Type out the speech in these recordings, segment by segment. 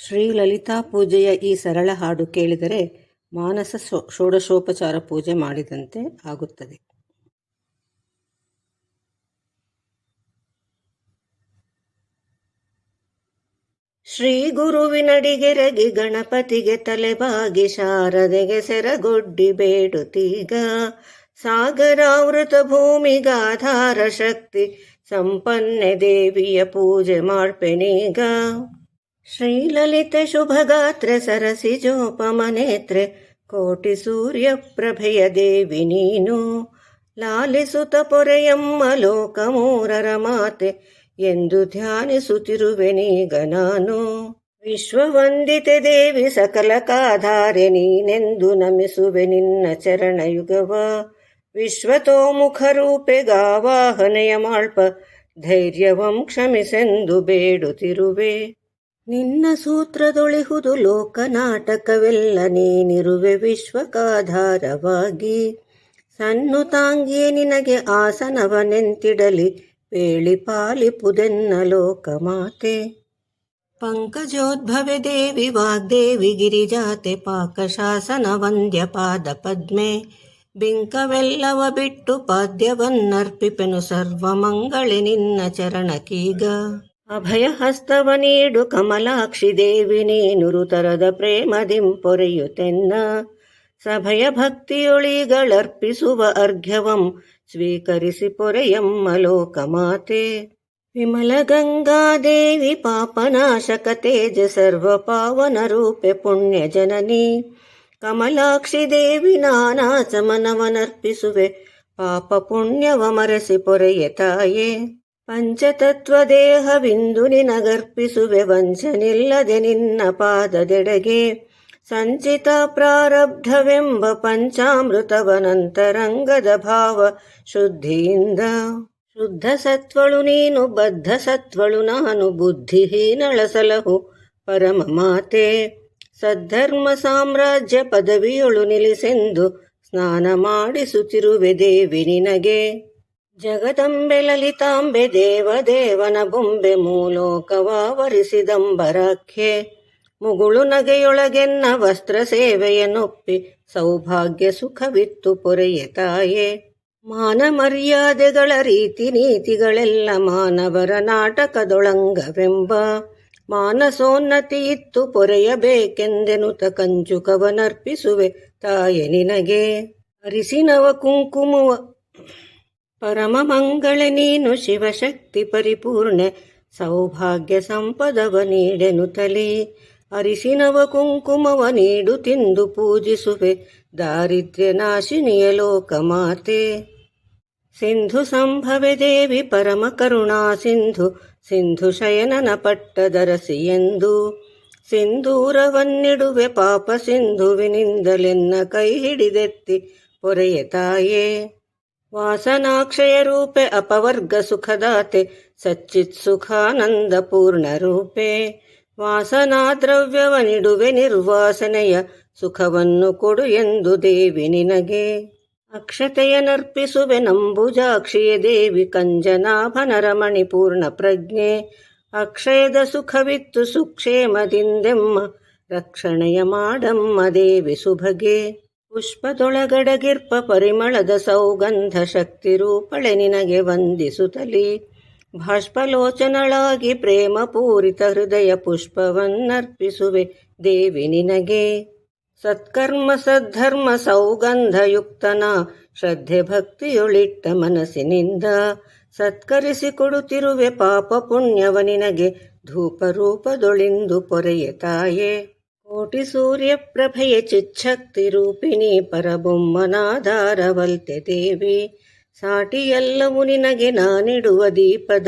ಶ್ರೀ ಲಲಿತಾ ಪೂಜೆಯ ಈ ಸರಳ ಹಾಡು ಕೇಳಿದರೆ ಮಾನಸ ಷೋಡಶೋಪಚಾರ ಪೂಜೆ ಮಾಡಿದಂತೆ ಆಗುತ್ತದೆ. ಶ್ರೀ ಗುರುವಿನಡಿಗೆರಗಿ ಗಣಪತಿಗೆ ತಲೆಬಾಗಿ ಶಾರದೆಗೆ ಸೆರಗೊಡ್ಡಿ ಬೇಡುತ್ತೀಗ ಸಾಗರಾವೃತ ಭೂಮಿಗಾಧಾರ ಶಕ್ತಿ ಸಂಪನ್ನೆ ದೇವಿಯ ಪೂಜೆ ಮಾಡ್ಪೆನೀಗ. ಶ್ರೀಲಲಿತೆ ಶುಭಗಾತ್ರೆ ಸರಸಿ ಜೋಪಮನೇತ್ರೆ ಕೋಟಿ ಸೂರ್ಯ ಪ್ರಭೆಯ ದೇವಿ ನೀನು ಲಾಲಿಸುತ್ತ ಪೊರೆಯಮ್ಮ ಲೋಕಮೂರರ ಮಾತೆ ಎಂದು ಧ್ಯಾನಿಸುತ್ತಿರುವೆನೀಗ ನಾನು. ವಿಶ್ವವಂದಿತೆ ದೇವಿ ಸಕಲ ಕಾಧಾರೆ ನೀನೆಂದು ನಮಿಸುವೆ ನಿನ್ನ ಚರಣಯುಗವ. ವಿಶ್ವತೋಮುಖ ರೂಪೆಗಾವಾಹನೆಯ ಮಾಳ್ಪ ಧೈರ್ಯವಂ ಕ್ಷಮಿಸೆಂದು ಬೇಡುತ್ತಿರುವೆ. ನಿನ್ನ ಸೂತ್ರದೊಳಿಹುದು ಲೋಕನಾಟಕವೆಲ್ಲ ನೀನಿರುವೆ ವಿಶ್ವಕಾಧಾರವಾಗಿ. ಸನ್ನುತಾಂಗಿಯೇ ನಿನಗೆ ಆಸನವನೆಂತಿಡಲಿ ಪೇಳಿ ಪಾಲಿಪುದೆನ್ನ ಲೋಕಮಾತೆ. ಪಂಕಜೋದ್ಭವೆ ದೇವಿ ವಾಗ್ದೇವಿ ಗಿರಿಜಾತೆ ಪಾಕಶಾಸನ ವಂದ್ಯ ಪಾದ ಪದ್ಮೆ. ಬಿಂಕವೆಲ್ಲವ ಬಿಟ್ಟು ಪಾದ್ಯವನ್ನರ್ಪಿಪೆನು ಸರ್ವಮಂಗಳೆ ನಿನ್ನ ಚರಣಕೀಗ. ಅಭಯ ಹಸ್ತವ ನೀಡು ಕಮಲಾಕ್ಷಿ ದೇವಿ ನೀನು ಋತರದ ಪ್ರೇಮದಿಂಪೊರೆಯುತೆನ್ನ. ಸಭಯ ಭಕ್ತಿಯೊಳಿಗಳರ್ಪಿಸುವ ಅರ್ಘ್ಯವಂ ಸ್ವೀಕರಿಸಿ ಪೊರೆಯಮ್ಮ ಲೋಕಮಾತೆ. ವಿಮಲ ಗಂಗಾದೇವಿ ಪಾಪನಾಶಕ ತೇಜ ಸರ್ವ ಪಾವನ ರೂಪೆ ಪುಣ್ಯ ಜನನಿ. ಕಮಲಾಕ್ಷಿ ದೇವಿ ನಾನಾ ಚಮನವನರ್ಪಿಸುವೆ ಪಾಪ ಪುಣ್ಯವ ಮರೆಸಿ ಪೊರೆಯ ತಾಯೇ. ಪಂಚತತ್ವ ದೇಹವಿಂದು ನಿನಗರ್ಪಿಸುವೆ ವಂಚನಿಲ್ಲದೆ ನಿನ್ನ ಪಾದದೆಡೆಗೆ. ಸಂಚಿತ ಪ್ರಾರಬ್ಧವೆಂಬ ಪಂಚಾಮೃತವನಂತರಂಗದ ಭಾವ ಶುದ್ಧಿಯಿಂದ. ಶುದ್ಧ ಸತ್ವಳು ನೀನು ಬದ್ಧ ಸತ್ವಳು ನಾನು ಬುದ್ಧಿಹೀನಳ ಸಲಹು ಪರಮ ಮಾತೆ. ಸದ್ಧರ್ಮ ಸಾಮ್ರಾಜ್ಯ ಪದವಿಯೊಳು ನಿಲ್ಲಿಸೆಂದು ಸ್ನಾನ ಮಾಡಿಸುತ್ತಿರುವೆ ದೇವಿ ನಿನಗೆ. ಜಗದಂಬೆ ಲಲಿತಾಂಬೆ ದೇವದೇವನ ಬೊಂಬೆ ಮೂಲೋಕವಾವರಿಸಿದಂಬರಾಖ್ಯೆ. ಮುಗುಳು ನಗೆಯೊಳಗೆನ್ನ ವಸ್ತ್ರ ಸೇವೆಯನ್ನೊಪ್ಪಿ ಸೌಭಾಗ್ಯ ಸುಖವಿತ್ತು ಪೊರೆಯ ತಾಯೇ. ಮಾನ ಮರ್ಯಾದೆಗಳ ರೀತಿ ನೀತಿಗಳೆಲ್ಲ ಮಾನವರ ನಾಟಕದೊಳಂಗವೆಂಬ. ಮಾನಸೋನ್ನತಿ ಇತ್ತು ಪೊರೆಯಬೇಕೆಂದೆನುತ ಕಂಚುಕವನರ್ಪಿಸುವೆ ತಾಯೆ ನಿನಗೆ. ಅರಿಸಿನವ ಕುಂಕುಮವ ಪರಮ ಮಂಗಳೆ ನೀನು ಶಿವಶಕ್ತಿ ಪರಿಪೂರ್ಣೆ ಸೌಭಾಗ್ಯ ಸಂಪದವ ನೀಡೆನುತಲಿ. ಅರಿಸಿನವ ಕುಂಕುಮವ ನೀಡು ತಿಂದು ಪೂಜಿಸುವೆ ದಾರಿದ್ರ್ಯ ನಾಶಿನಿಯ ಲೋಕಮಾತೆ. ಸಿಂಧು ಸಂಭವೆ ದೇವಿ ಪರಮ ಕರುಣಾ ಸಿಂಧು ಸಿಂಧು ಶಯನನ ಪಟ್ಟದರಸಿಯೆಂದು. ಸಿಂಧೂರವನ್ನಿಡುವೆ ಪಾಪ ಸಿಂಧುವಿನಿಂದಲೆನ್ನ ಕೈ ಹಿಡಿದೆತ್ತಿ ಪೊರೆಯ ತಾಯೇ. ವಾಸನಾಕ್ಷಯ ರೂಪೆ ಅಪವರ್ಗ ಸುಖದಾತೆ ಸಚ್ಚಿತ್ ಸುಖಾನಂದ ಪೂರ್ಣ ರೂಪೆ. ವಾಸನಾ ದ್ರವ್ಯವನಿಡುವೆ ನಿರ್ವಾಸನೆಯ ಸುಖವನ್ನು ಕೊಡು ಎಂದು ದೇವಿ ನಿನಗೆ. ಅಕ್ಷತೆಯನರ್ಪಿಸುವೆ ನಂಬುಜಾಕ್ಷಿಯ ದೇವಿ ಕಂಜನಾಭನ ರಮಣಿ ಪೂರ್ಣ ಪ್ರಜ್ಞೆ. ಅಕ್ಷಯದ ಸುಖವಿತ್ತು ಸುಕ್ಷೇಮದಿಂದೆಮ್ಮ ರಕ್ಷಣೆಯ ಮಾಡಮ್ಮ ದೇವಿ ಸುಭಗೆ. ಪುಷ್ಪದೊಳಗಡಗಿರ್ಪ ಪರಿಮಳದ ಸೌಗಂಧ ಶಕ್ತಿ ರೂಪಳೆ ನಿನಗೆ ವಂದಿಸುತ್ತಲಿ. ಬಾಷ್ಪಲೋಚನಳಾಗಿ ಪ್ರೇಮ ಪೂರಿತ ಹೃದಯ ಪುಷ್ಪವನ್ನರ್ಪಿಸುವೆ ದೇವಿ ನಿನಗೆ. ಸತ್ಕರ್ಮ ಸದ್ಧರ್ಮ ಸೌಗಂಧಯುಕ್ತನ ಶ್ರದ್ಧೆ ಭಕ್ತಿಯೊಳಿಟ್ಟ ಮನಸ್ಸಿನಿಂದ. ಸತ್ಕರಿಸಿ ಕೊಡುತ್ತಿರುವೆ ಪಾಪ ಪುಣ್ಯವ ನಿನಗೆ ಧೂಪ ರೂಪದೊಳಿಂದು ಪೊರೆಯ ತಾಯೇ. ಕೋಟಿ ಸೂರ್ಯ ಪ್ರಭೆಯ ಚಿಚ್ಛಕ್ತಿ ರೂಪಿಣಿ ಪರಬೊಮ್ಮನಾಧಾರವಲ್ತೆ ದೇವಿ. ಸಾಟಿಯೆಲ್ಲವೂ ನಿನಗೆ ನಾನಿಡುವ ದೀಪದ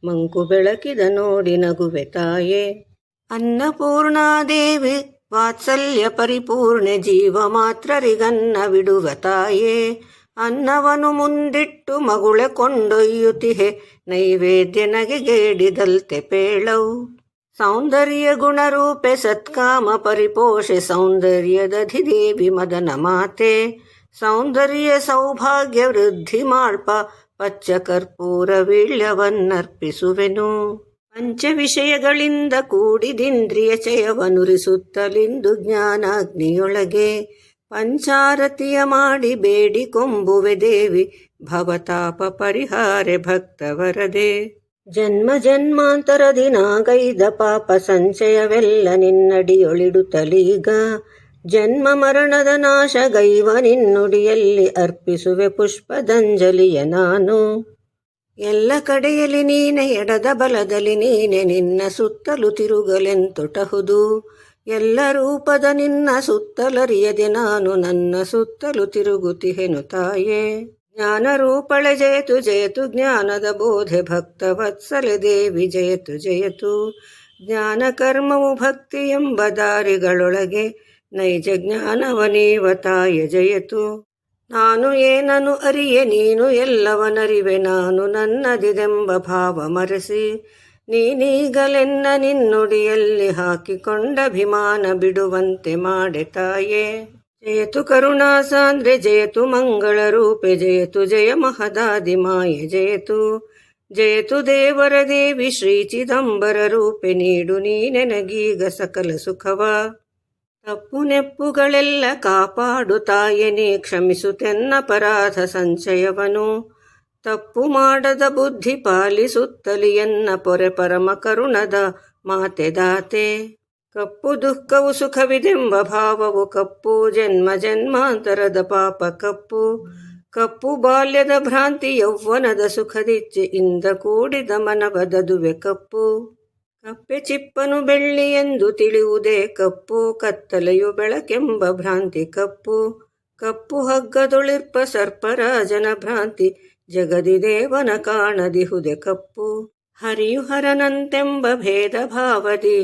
ಮಂಕು ಬೆಳಕಿದ ನೋಡಿ ನಗುವೆ ತಾಯೇ. ಅನ್ನಪೂರ್ಣಾದೇವಿ ವಾತ್ಸಲ್ಯ ಪರಿಪೂರ್ಣೆ ಜೀವ ಮಾತ್ರರಿಗನ್ನವಿಡುವ ತಾಯೇ. ಅನ್ನವನ್ನು ಮುಂದಿಟ್ಟು ಮಗುಳೆ ಕೊಂಡೊಯ್ಯುತ್ತಿಹೆ ನೈವೇದ್ಯ ನಗೆಗೇಡಿದಲ್ತೆ ಪೇಳವು. ಸೌಂದರ್ಯ ಗುಣರೂಪೆ ಸತ್ಕಾಮ ಪರಿಪೋಷೆ ಸೌಂದರ್ಯದಧಿದೇವಿ ಮದನ ಮಾತೆ. ಸೌಂದರ್ಯ ಸೌಭಾಗ್ಯ ವೃದ್ಧಿ ಮಾಳ್ಪ ಪಚ್ಚ ಕರ್ಪೂರ ವೀಳ್ಯವನ್ನರ್ಪಿಸುವೆನು. ಪಂಚ ವಿಷಯಗಳಿಂದ ಕೂಡಿದಿಂದ್ರಿಯ ಚಯವನುರಿಸುತ್ತಲಿಂದು ಜ್ಞಾನಾಗ್ನಿಯೊಳಗೆ ಪಂಚಾರತಿಯ ಮಾಡಿ ಬೇಡಿಕೊಂಬುವೆ ದೇವಿ ಭವತಾಪ ಪರಿಹಾರೆ ಭಕ್ತವರದೆ. ಜನ್ಮ ಜನ್ಮಾಂತರದಿ ನಾಗೈದ ಪಾಪ ಸಂಚಯವೆಲ್ಲ ನಿನ್ನಡಿಯೊಳಿಡುತ್ತಲೀಗ ಜನ್ಮ ಮರಣದ ನಾಶಗೈವ ನಿನ್ನುಡಿಯಲ್ಲಿ ಅರ್ಪಿಸುವೆ ಪುಷ್ಪದಂಜಲಿಯ ನಾನು. ಎಲ್ಲ ಕಡೆಯಲ್ಲಿ ನೀನೆ ಎಡದ ಬಲದಲ್ಲಿ ನೀನೆ ನಿನ್ನ ಸುತ್ತಲೂ ತಿರುಗಲೆಂತೊಟಹುದು. ಎಲ್ಲ ರೂಪದ ನಿನ್ನ ಸುತ್ತಲರಿಯದೆ ನಾನು ನನ್ನ ಸುತ್ತಲೂ ತಿರುಗುತ್ತಿಹೆನು ತಾಯೇ. ಜ್ಞಾನ ರೂಪಳೆ ಜಯತು ಜಯತು ಜ್ಞಾನದ ಬೋಧೆ ಭಕ್ತವತ್ಸಲೆ ದೇವಿ ಜಯತು ಜಯತು. ಜ್ಞಾನ ಕರ್ಮವು ಭಕ್ತಿ ಎಂಬ ದಾರಿಗಳೊಳಗೆ ನೈಜ ಜ್ಞಾನವನೀವ ತಾಯ ಜಯತು. ನಾನು ಏನನು ಅರಿಯೆ ನೀನು ಎಲ್ಲವನರಿವೆ ನಾನು ನನ್ನದಿದೆಂಬ ಭಾವ ಮರೆಸಿ ನೀನೀಗಲೆನ್ನ ನಿನ್ನುಡಿಯಲ್ಲಿ ಹಾಕಿಕೊಂಡಭಿಮಾನ ಬಿಡುವಂತೆ ಮಾಡೆ ತಾಯೇ. ಜಯತು ಕರುಣಾಸಾಂದ್ರೆ ಜಯತು ಮಂಗಳ ರೂಪೆ ಜಯತು ಜಯ ಮಹದಾದಿ ಮಾಯೆ ಜಯತು. ಜಯತು ದೇವರ ದೇವಿ ಶ್ರೀ ಚಿದಂಬರ ರೂಪೆ ನೀಡು ನೀನೆನಗೀಗ ಸಕಲ ಸುಖವ. ತಪ್ಪು ನೆಪ್ಪುಗಳೆಲ್ಲ ಕಾಪಾಡು ತಾಯನೇ ಕ್ಷಮಿಸುತ್ತೆನ್ನ ಪರಾಧ ಸಂಚಯವನು. ತಪ್ಪು ಮಾಡದ ಬುದ್ಧಿ ಪಾಲಿಸುತ್ತಲಿ ಎನ್ನ ಪೊರೆ ಪರಮ ಕರುಣದ ಮಾತೆ ದಾತೆ. ಕಪ್ಪು ದುಃಖವು ಸುಖವಿದೆಂಬ ಭಾವವು ಕಪ್ಪು ಜನ್ಮ ಜನ್ಮಾಂತರದ ಪಾಪ ಕಪ್ಪು. ಕಪ್ಪು ಬಾಲ್ಯದ ಭ್ರಾಂತಿ ಯೌವನದ ಸುಖದಿಚ್ಛೆ ಇಂದ ಕೂಡಿದ ಮನವದದುವೆ ಕಪ್ಪು. ಕಪ್ಪೆ ಚಿಪ್ಪನು ಬೆಳ್ಳಿ ಎಂದು ತಿಳಿಯುವುದೇ ಕಪ್ಪು ಕತ್ತಲೆಯು ಬೆಳಕೆಂಬ ಭ್ರಾಂತಿ ಕಪ್ಪು. ಕಪ್ಪು ಹಗ್ಗದೊಳಿರ್ಪ ಸರ್ಪರಾಜನ ಭ್ರಾಂತಿ ಜಗದಿ ದೇವನ ಕಾಣದಿಹುದೆ ಕಪ್ಪು. ಹರಿಯು ಹರನಂತೆಂಬ ಭೇದ ಭಾವದಿ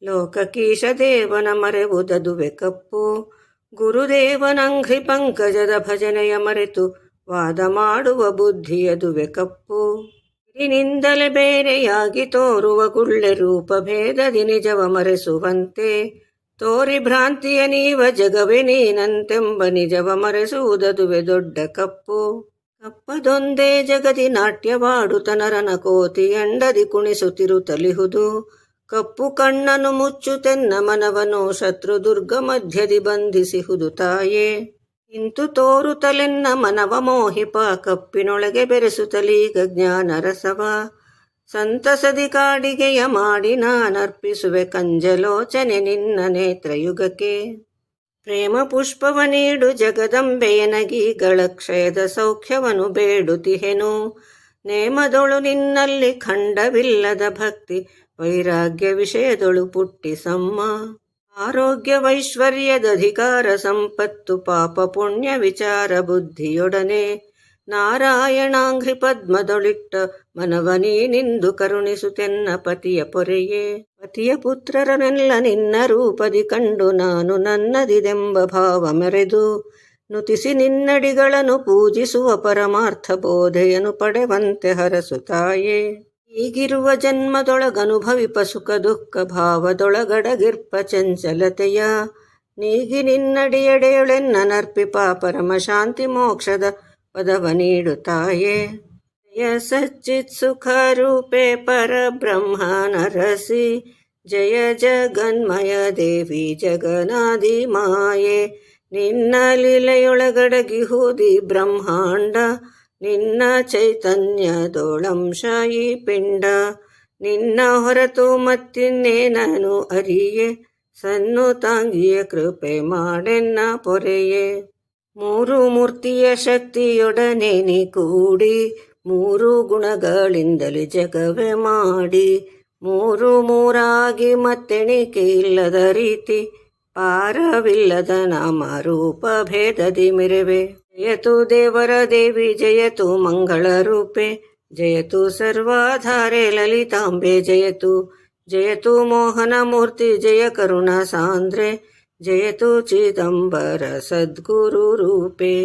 ಲೋಕಕೀಶ ದೇವನ ಮರೆವುದದುವೆ ಕಪ್ಪು. ಗುರುದೇವನಂಘ್ರಿ ಪಂಕಜದ ಭಜನೆಯ ಮರೆತು ವಾದ ಮಾಡುವ ಬುದ್ಧಿಯದುವೆ ಕಪ್ಪು. ನಿನ್ನಿಂದಲೇ ಬೇರೆಯಾಗಿ ತೋರುವ ಗುಳ್ಳೆ ರೂಪ ಭೇದದಿ ನಿಜವ ಮರೆಸುವಂತೆ ತೋರಿ ಭ್ರಾಂತಿಯ ನೀವ ಜಗವೇ ನೀನಂತೆಂಬ ನಿಜವ ಮರೆಸುವುದದುವೆ ದೊಡ್ಡ ಕಪ್ಪು. ಕಪ್ಪದೊಂದೇ ಜಗದಿ ನಾಟ್ಯವಾಡುತ್ತ ನರನ ಕೋತಿ ಎಂಡದಿ ಕುಣಿಸುತ್ತಿರುತ್ತಲಿಹುದು. ಕಪ್ಪು ಕಣ್ಣನು ಮುಚ್ಚುತೆನ್ನ ಮನವನು ಶತ್ರು ದುರ್ಗ ಮಧ್ಯದಿ ಬಂಧಿಸಿಹುದು ತಾಯೇ. ಇಂತು ತೋರುತ್ತಲೆನ್ನ ಮನವ ಮೋಹಿಪ ಕಪ್ಪಿನೊಳಗೆ ಬೆರೆಸುತ್ತಲೀಗ ಜ್ಞಾನ ರಸವ. ಸಂತಸದಿ ಕಾಡಿಗೆಯ ಮಾಡಿ ನಾನರ್ಪಿಸುವೆ ಕಂಜಲೋಚನೆ ನಿನ್ನ ನೇತ್ರಯುಗಕ್ಕೆ. ಪ್ರೇಮ ಪುಷ್ಪವ ನೀಡು ಜಗದಂಬೆಯನಗೀಗಳ ಕ್ಷಯದ ಸೌಖ್ಯವನ್ನು ಬೇಡುತ್ತಿಹೆನು. ನೇಮದೊಳು ನಿನ್ನಲ್ಲಿ ಖಂಡವಿಲ್ಲದ ಭಕ್ತಿ ವೈರಾಗ್ಯ ವಿಷಯದೊಳು ಪುಟ್ಟಿಸಮ್ಮ. ಆರೋಗ್ಯವೈಶ್ವರ್ಯದ ಅಧಿಕಾರ ಸಂಪತ್ತು ಪಾಪ ಪುಣ್ಯ ವಿಚಾರ ಬುದ್ಧಿಯೊಡನೆ ನಾರಾಯಣಾಂಘ್ರಿ ಪದ್ಮದೊಳಿಟ್ಟ ಮನವ ನೀನಿಂದು ಕರುಣಿಸುತ್ತೆನ್ನ ಪತಿಯ ಪೊರೆಯೇ. ಪತಿಯ ಪುತ್ರರನೆಲ್ಲ ನಿನ್ನ ರೂಪದಿ ಕಂಡು ನಾನು ನನ್ನದಿದೆಂಬ ಭಾವ ಮೆರೆದು ನುತಿಸಿ ನಿನ್ನಡಿಗಳನ್ನು ಪೂಜಿಸುವ ಪರಮಾರ್ಥ ಬೋಧೆಯನ್ನು ಪಡೆವಂತೆ ಹರಸು ತಾಯೇ. ಈಗಿರುವ ಜನ್ಮದೊಳಗನುಭವಿಪ ಸುಖ ದುಃಖ ಭಾವದೊಳಗಡಗಿರ್ಪ ಚಂಚಲತೆಯ ನೀಗಿ ನಿನ್ನಡಿಯಡೆಯೊಳೆನ್ನ ನರ್ಪಿಪ ಪರಮ ಶಾಂತಿ ಮೋಕ್ಷದ ಪದವ ನೀಡು ತಾಯೇ. ಜಯ ಸಚ್ಚಿತ್ ಸುಖ ರೂಪೆ ಪರಬ್ರಹ್ಮ ನರಸಿ ಜಯ ಜಗನ್ಮಯ ದೇವಿ ಜಗನಾದಿ ಮಾಯೆ. ನಿನ್ನ ಲೀಲೆಯೊಳಗಡಗಿಹುದಿ ಬ್ರಹ್ಮಾಂಡ ನಿನ್ನ ಚೈತನ್ಯದೋಳಂಶ ಈ ಪಿಂಡ. ನಿನ್ನ ಹೊರತು ಮತ್ತಿನ್ನೇನನು ಅರಿಯೆ ಸನ್ನು ತಾಂಗಿಯ ಕೃಪೆ ಮಾಡೆನ್ನ ಪೊರೆಯೇ. ಮೂರು ಮೂರ್ತಿಯ ಶಕ್ತಿಯೊಡನೆ ನೀ ಕೂಡಿ ಮೂರು ಗುಣಗಳಿಂದಲೇ ಜಗವೇ ಮಾಡಿ ಮೂರು ಮೂರಾಗಿ ಮತ್ತೆಣಿಕೆ ಇಲ್ಲದ ರೀತಿ ಪಾರವಿಲ್ಲದ ನಾಮ ರೂಪ ಭೇದದಿ ಮೆರೆವೆ. ಜಯತು ದೇವರ ದೇವಿ ಜಯತು ಮಂಗಳ ರೂಪೆ ಜಯತು ಸರ್ವಾಧಾರೆ ಲಲಿತಾಂಬೆ ಜಯತು. ಜಯತು ಮೋಹನ ಮೂರ್ತಿ ಜಯ ಕರುಣಾ ಸಾಂದ್ರೆ ಜಯತು ಚಿದಂಬರ ಸದ್ಗುರು ರೂಪೇ.